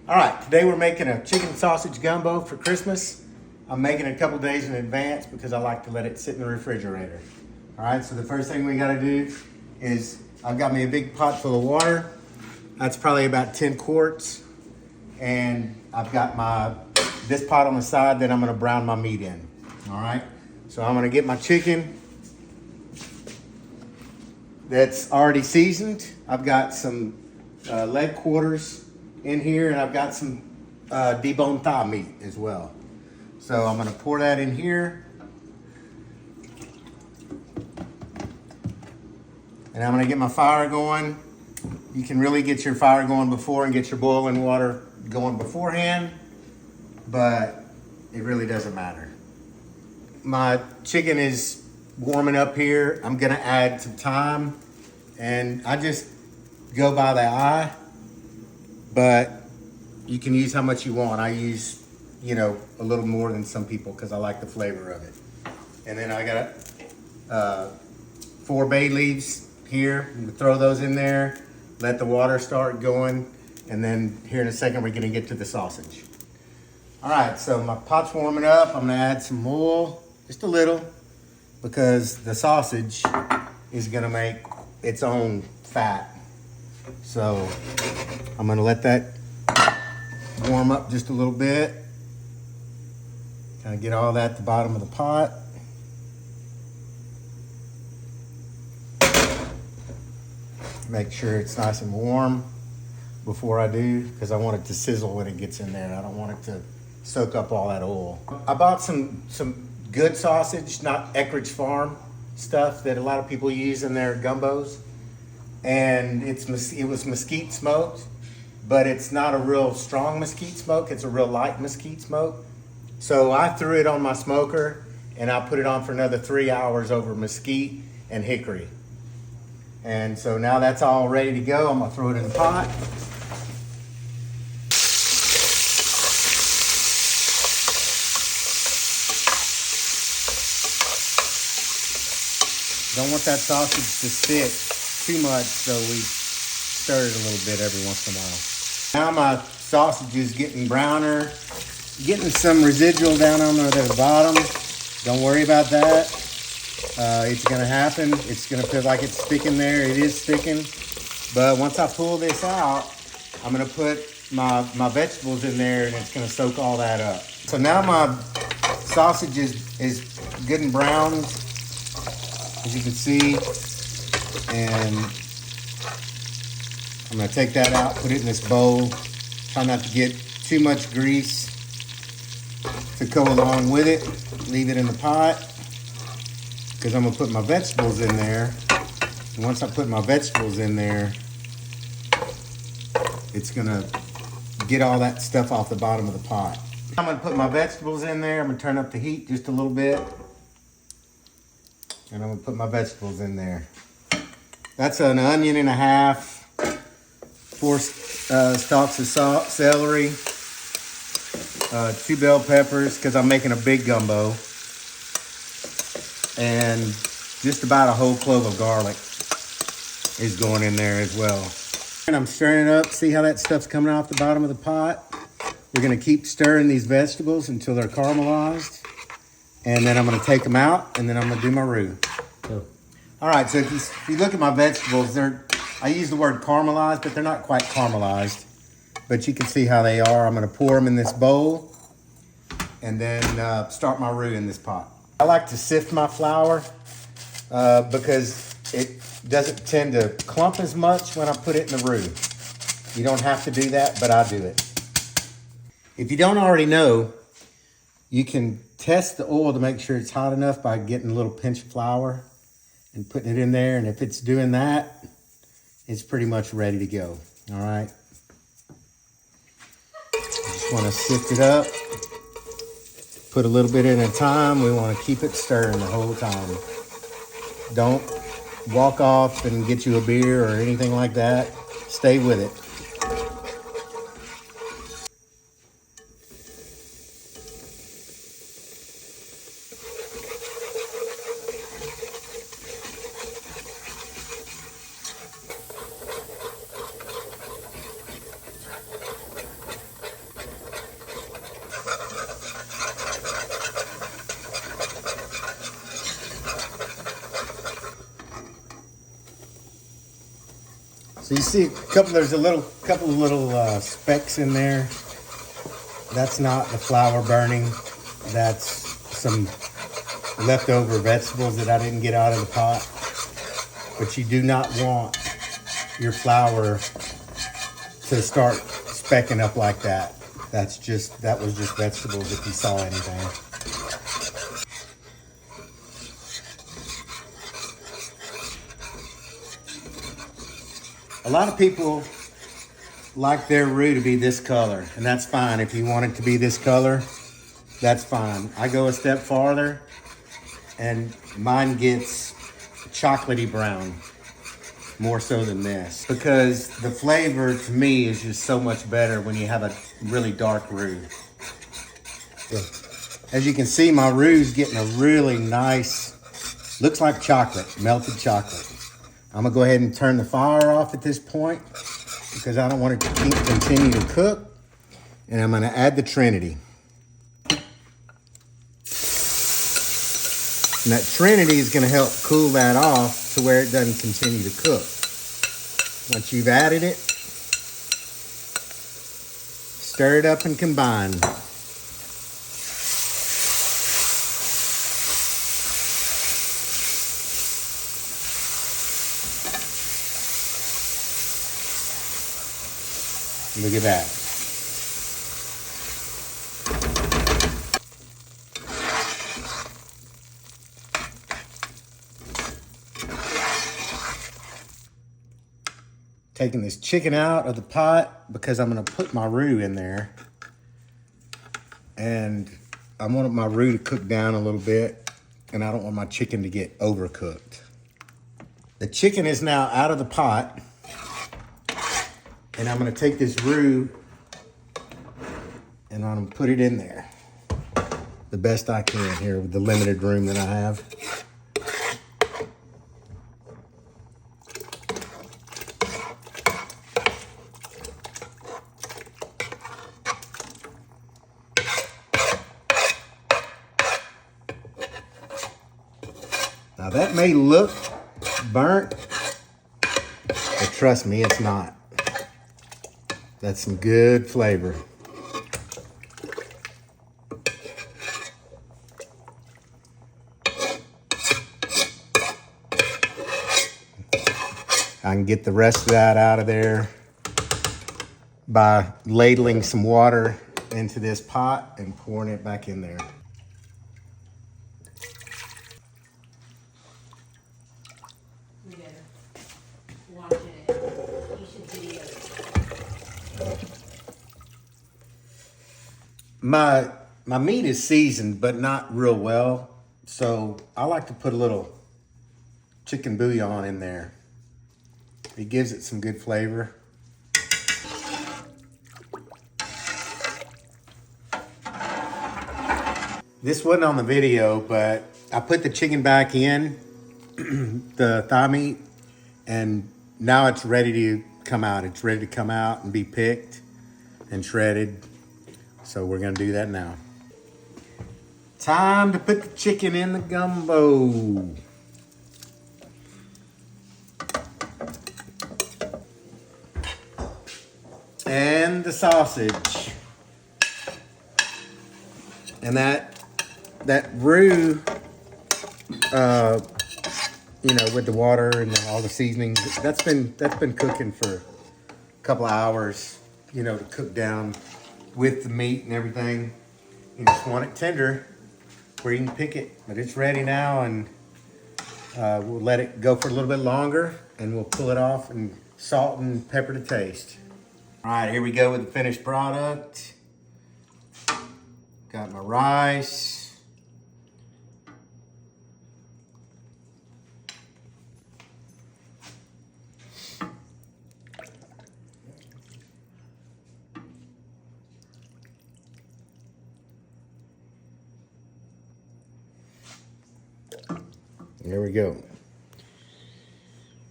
All right, today we're making a chicken sausage gumbo for Christmas. I'm making it a couple days in advance because I like to let it sit in the refrigerator. All right, so the first thing we gotta do is I've got me a big pot full of water. That's probably about 10 quarts. And I've got this pot on the side that I'm gonna brown my meat in. All right, so I'm gonna get my chicken that's already seasoned. I've got some leg quarters in here, and I've got some deboned thigh meat as well. So I'm gonna pour that in here. And I'm gonna get my fire going. You can really get your fire going before and get your boiling water going beforehand, but it really doesn't matter. My chicken is warming up here. I'm gonna add some thyme, and I just go by the eye, but you can use how much you want. I use, a little more than some people because I like the flavor of it. And then I got 4 bay leaves here. I'm gonna throw those in there, let the water start going, and then here in a second we're gonna get to the sausage. All right, so my pot's warming up. I'm gonna add some oil, just a little, because the sausage is gonna make its own fat. So I'm gonna let that warm up just a little bit. Kind of get all that at the bottom of the pot. Make sure it's nice and warm before I do, because I want it to sizzle when it gets in there. I don't want it to soak up all that oil. I bought some good sausage, not Eckrich Farm stuff that a lot of people use in their gumbos. And it was mesquite smoked, but it's not a real strong mesquite smoke. It's a real light mesquite smoke. So I threw it on my smoker and I put it on for another 3 hours over mesquite and hickory. And so now that's all ready to go. I'm gonna throw it in the pot. Don't want that sausage to stick too much, so we stir it a little bit every once in a while. Now my sausage is getting browner, getting some residual down on the bottom. Don't worry about that. It's gonna happen. It's gonna feel like it's sticking there. It is sticking. But once I pull this out, I'm gonna put my vegetables in there and it's gonna soak all that up. So now my sausage is good and browned, as you can see. And I'm gonna take that out, put it in this bowl. Try not to get too much grease to go along with it. Leave it in the pot, because I'm gonna put my vegetables in there. And once I put my vegetables in there, it's gonna get all that stuff off the bottom of the pot. I'm gonna put my vegetables in there. I'm gonna turn up the heat just a little bit. And I'm gonna put my vegetables in there. That's an onion and a half, 4 stalks of celery, 2 bell peppers, because I'm making a big gumbo, and just about a whole clove of garlic is going in there as well. And I'm stirring it up. See how that stuff's coming off the bottom of the pot? We're gonna keep stirring these vegetables until they're caramelized, and then I'm gonna take them out, and then I'm gonna do my roux. All right, so if you look at my vegetables, I use the word caramelized, but they're not quite caramelized. But you can see how they are. I'm gonna pour them in this bowl and then start my roux in this pot. I like to sift my flour because it doesn't tend to clump as much when I put it in the roux. You don't have to do that, but I do it. If you don't already know, you can test the oil to make sure it's hot enough by getting a little pinch of flour and putting it in there. And if it's doing that, it's pretty much ready to go. All right. Just want to sift it up. Put a little bit in at a time. We want to keep it stirring the whole time. Don't walk off and get you a beer or anything like that. Stay with it. So you see there's a couple of little specks in there. That's not the flour burning. That's some leftover vegetables that I didn't get out of the pot. But you do not want your flour to start specking up like that. That was just vegetables if you saw anything. A lot of people like their roux to be this color, and that's fine. If you want it to be this color, that's fine. I go a step farther, and mine gets chocolatey brown, more so than this. Because the flavor, to me, is just so much better when you have a really dark roux. So, as you can see, my roux is getting a really nice, looks like chocolate, melted chocolate. I'm gonna go ahead and turn the fire off at this point because I don't want it to continue to cook. And I'm gonna add the Trinity. And that Trinity is gonna help cool that off to where it doesn't continue to cook. Once you've added it, stir it up and combine. Look at that. Taking this chicken out of the pot because I'm gonna put my roux in there. And I want my roux to cook down a little bit, and I don't want my chicken to get overcooked. The chicken is now out of the pot. And I'm gonna take this roux and I'm gonna put it in there the best I can here with the limited room that I have. Now that may look burnt, but trust me, it's not. That's some good flavor. I can get the rest of that out of there by ladling some water into this pot and pouring it back in there. My meat is seasoned, but not real well. So I like to put a little chicken bouillon in there. It gives it some good flavor. This wasn't on the video, but I put the chicken back in, the thigh meat, and now it's ready to come out. It's ready to come out and be picked and shredded. So we're gonna do that now. Time to put the chicken in the gumbo. And the sausage. And that roux, with the water and all the seasonings, that's been cooking for a couple of hours, to cook down with the meat and everything. You just want it tender where you can pick it, but it's ready now, and we'll let it go for a little bit longer, and we'll pull it off and salt and pepper to taste. All right, here we go with the finished product. Got my rice. There we go.